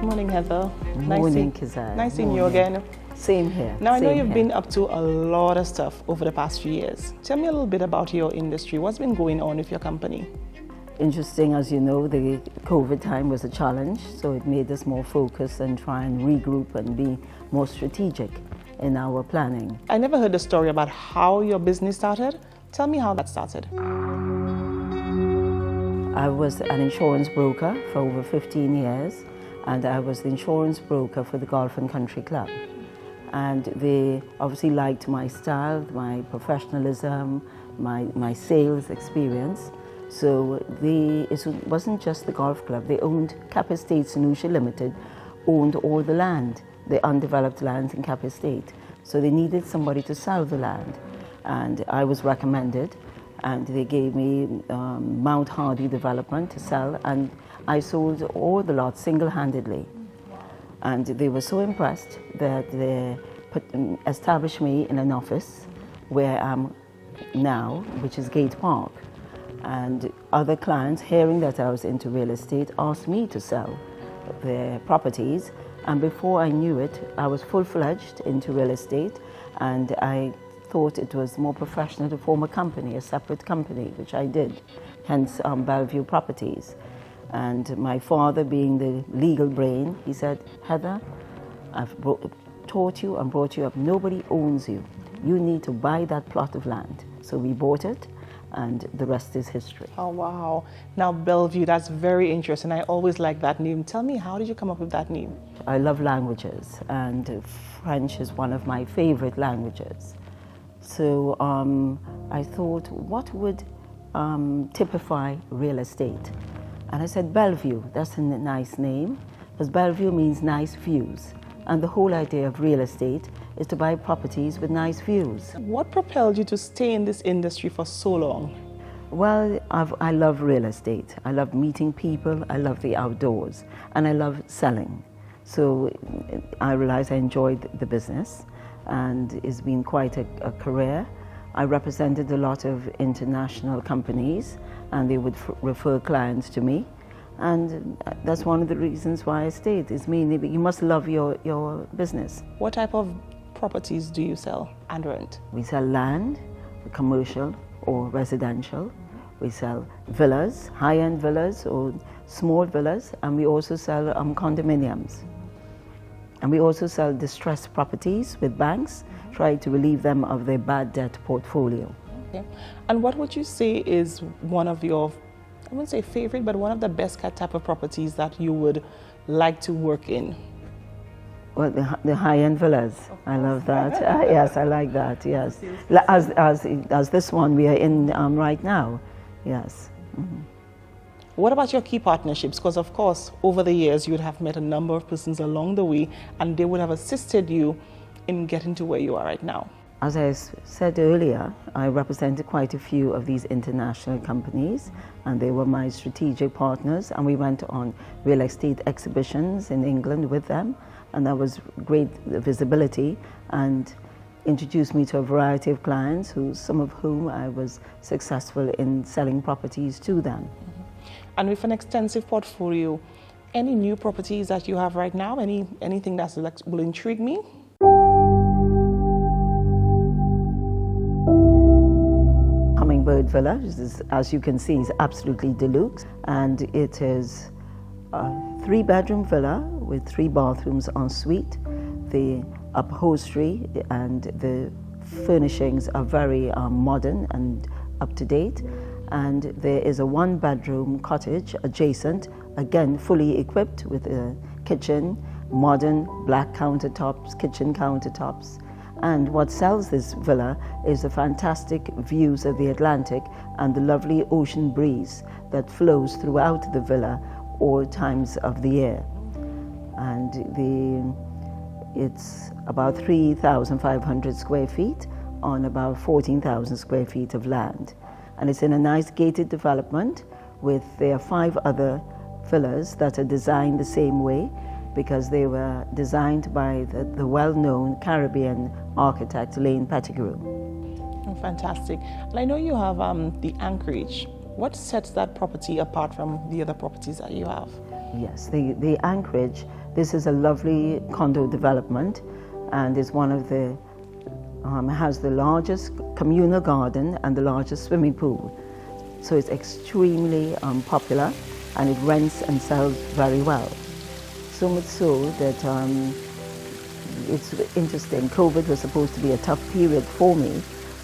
Morning, Heather. Morning, Kazai. Nice seeing you again. Same here. Now, I know you've been up to a lot of stuff over the past few years. Tell me a little bit about your industry. What's been going on with your company? Interesting, as you know, the COVID time was a challenge, so it made us more focused and try and regroup and be more strategic in our planning. I never heard the story about how your business started. Tell me how that started. I was an insurance broker for over 15 years, and I was the insurance broker for the Golf and Country Club. And they obviously liked my style, my professionalism, my sales experience. So it wasn't just the golf club. They owned Cap Estate Saint Lucia Limited, owned all the land, the undeveloped lands in Cap Estate. So they needed somebody to sell the land. And I was recommended, and they gave me Mount Hardy development to sell, and I sold all the lots single-handedly. And they were so impressed that they established me in an office where I am now, which is Gate Park. And other clients, hearing that I was into real estate, asked me to sell their properties. And before I knew it, I was full-fledged into real estate, and I thought it was more professional to form a company, a separate company, which I did, hence Bellevue Properties. And my father, being the legal brain, he said, Heather, I've taught you and brought you up. Nobody owns you. You need to buy that plot of land. So we bought it, and the rest is history. Oh, wow. Now, Bellevue, that's very interesting. I always like that name. Tell me, how did you come up with that name? I love languages, and French is one of my favorite languages. So I thought, what would typify real estate? And I said, Bellevue, that's a nice name, because Bellevue means nice views. And the whole idea of real estate is to buy properties with nice views. What propelled you to stay in this industry for so long? Well, I love real estate. I love meeting people, I love the outdoors, and I love selling. So I realized I enjoyed the business, and it's been quite a career. I represented a lot of international companies, and they would refer clients to me. And that's one of the reasons why I stayed, is mainly you must love your business. What type of properties do you sell and rent? We sell land, commercial or residential. We sell villas, high-end villas or small villas, and we also sell condominiums. And we also sell distressed properties with banks, try to relieve them of their bad debt portfolio. Okay. And what would you say is one of your, I wouldn't say favorite, but one of the best type of properties that you would like to work in? Well, the high-end villas. I love that. Yes, I like that, yes. As this one we are in right now, yes. Mm-hmm. What about your key partnerships? Because of course, over the years, you would have met a number of persons along the way, and they would have assisted you in getting to where you are right now. As I said earlier, I represented quite a few of these international companies, and they were my strategic partners, and we went on real estate exhibitions in England with them, and that was great visibility and introduced me to a variety of clients, some of whom I was successful in selling properties to them. And with an extensive portfolio, any new properties that you have right now, anything that will intrigue me? Hummingbird Villa, as you can see, is absolutely deluxe, and it is a 3-bedroom villa with 3 bathrooms en suite. The upholstery and the furnishings are very modern and up to date. And there is a 1-bedroom cottage adjacent, again fully equipped with a kitchen, modern black countertops, kitchen countertops. And what sells this villa is the fantastic views of the Atlantic and the lovely ocean breeze that flows throughout the villa all times of the year. And it's about 3,500 square feet on about 14,000 square feet of land. And it's in a nice gated development there are 5 other villas that are designed the same way, because they were designed by the well-known Caribbean architect Lane Pettigrew. Oh, fantastic. And I know you have the Anchorage What sets that property apart from the other properties that you have? Yes, the Anchorage, this is a lovely condo development, and is one of the, has the largest communal garden and the largest swimming pool. So it's extremely popular, and it rents and sells very well. So much so that it's interesting. COVID was supposed to be a tough period for me,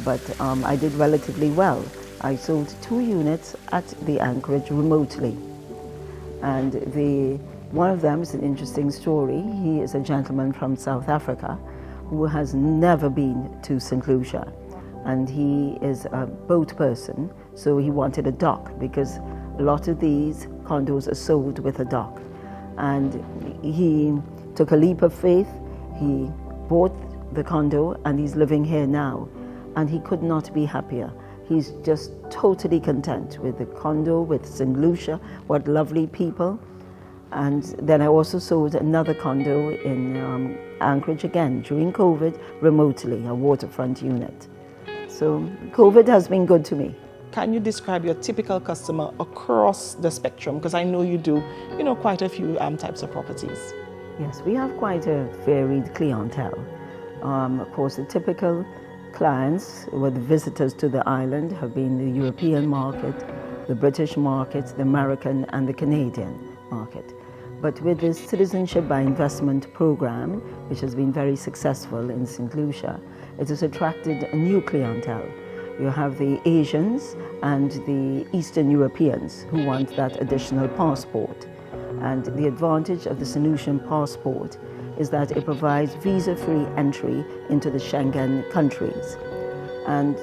but I did relatively well. I sold 2 units at the Anchorage remotely. And one of them is an interesting story. He is a gentleman from South Africa who has never been to Saint Lucia. And he is a boat person, so he wanted a dock because a lot of these condos are sold with a dock. And he took a leap of faith. He bought the condo and he's living here now. And he could not be happier. He's just totally content with the condo, with Saint Lucia, what lovely people. And then I also sold another condo in Anchorage again, during COVID, remotely, a waterfront unit. So COVID has been good to me. Can you describe your typical customer across the spectrum? Because I know you do, quite a few types of properties. Yes, we have quite a varied clientele. Of course, the typical clients were the visitors to the island have been the European market, the British market, the American and the Canadian market. But with this citizenship by investment program, which has been very successful in Saint Lucia, it has attracted a new clientele. You have the Asians and the Eastern Europeans who want that additional passport. And the advantage of the Saint Lucian passport is that it provides visa-free entry into the Schengen countries. And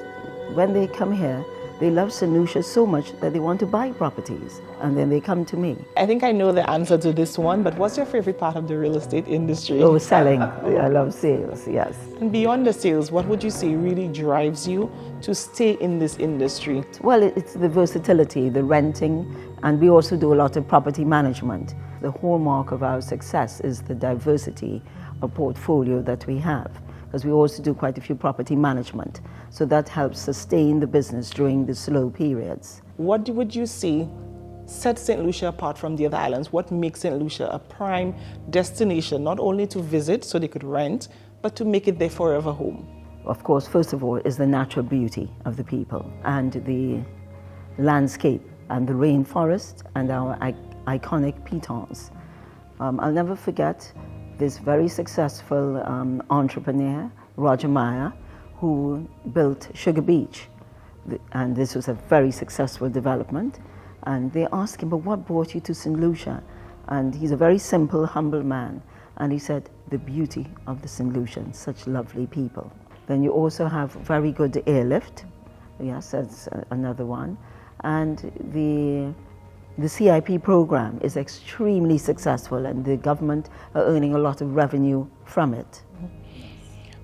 when they come here, they love Saint Lucia so much that they want to buy properties, and then they come to me. I think I know the answer to this one, but what's your favorite part of the real estate industry? Oh, selling. I love sales, yes. And beyond the sales, what would you say really drives you to stay in this industry? Well, it's the versatility, the renting, and we also do a lot of property management. The hallmark of our success is the diversity of portfolio that we have, because we also do quite a few property management. So that helps sustain the business during the slow periods. What would you say sets St. Lucia apart from the other islands? What makes St. Lucia a prime destination, not only to visit so they could rent, but to make it their forever home? Of course, first of all, is the natural beauty of the people and the landscape and the rainforest and our iconic pitons. I'll never forget this very successful entrepreneur, Roger Meyer, who built Sugar Beach. And this was a very successful development. And they asked him, but what brought you to St. Lucia? And he's a very simple, humble man. And he said, the beauty of the St. Lucians, such lovely people. Then you also have very good airlift. Yes, that's another one. And the CIP program is extremely successful, and the government are earning a lot of revenue from it.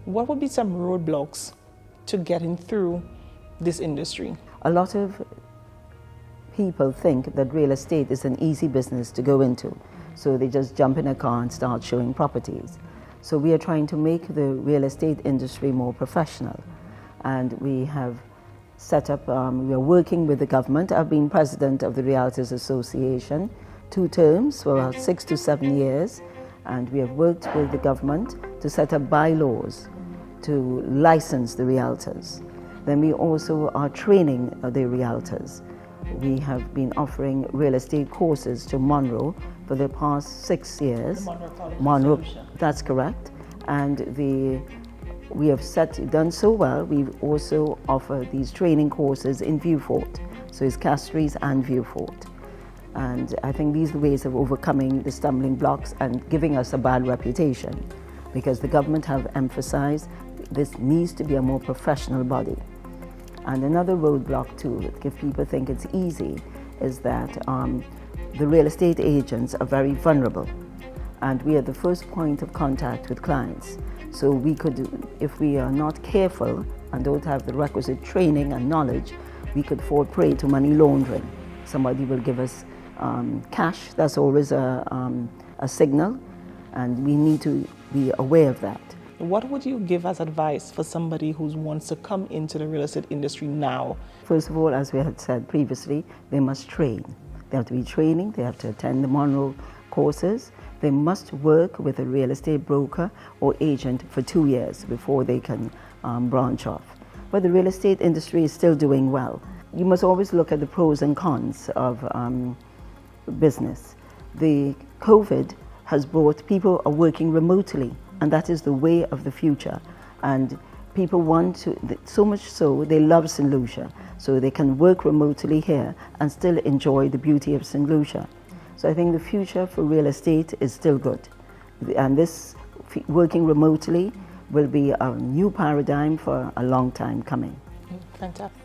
What would be some roadblocks to getting through this industry? A lot of people think that real estate is an easy business to go into, so they just jump in a car and start showing properties. So we are trying to make the real estate industry more professional, and we have set up, we are working with the government. I've been president of the Realtors Association 2 terms for about 6 to 7 years, and we have worked with the government to set up bylaws to license the realtors. Then we also are training the realtors. We have been offering real estate courses to Monroe for the past 6 years. Monroe, that's correct. And we have done so well. We also offer these training courses in Viewfort. So it's Castries and Viewfort. And I think these are the ways of overcoming the stumbling blocks and giving us a bad reputation, because the government have emphasized this needs to be a more professional body. And another roadblock too, if people think it's easy, is that the real estate agents are very vulnerable, and we are the first point of contact with clients. So we could, if we are not careful and don't have the requisite training and knowledge, we could fall prey to money laundering. Somebody will give us cash, that's always a signal, and we need to be aware of that. What would you give as advice for somebody who wants to come into the real estate industry now? First of all, as we had said previously, they must train. They have to be training, they have to attend the Monroe courses. They must work with a real estate broker or agent for 2 years before they can branch off. But the real estate industry is still doing well. You must always look at the pros and cons of business. The COVID has brought people are working remotely, and that is the way of the future. And people want to, so much so, they love Saint Lucia, so they can work remotely here and still enjoy the beauty of Saint Lucia. So I think the future for real estate is still good. And this working remotely will be a new paradigm for a long time coming. Fantastic.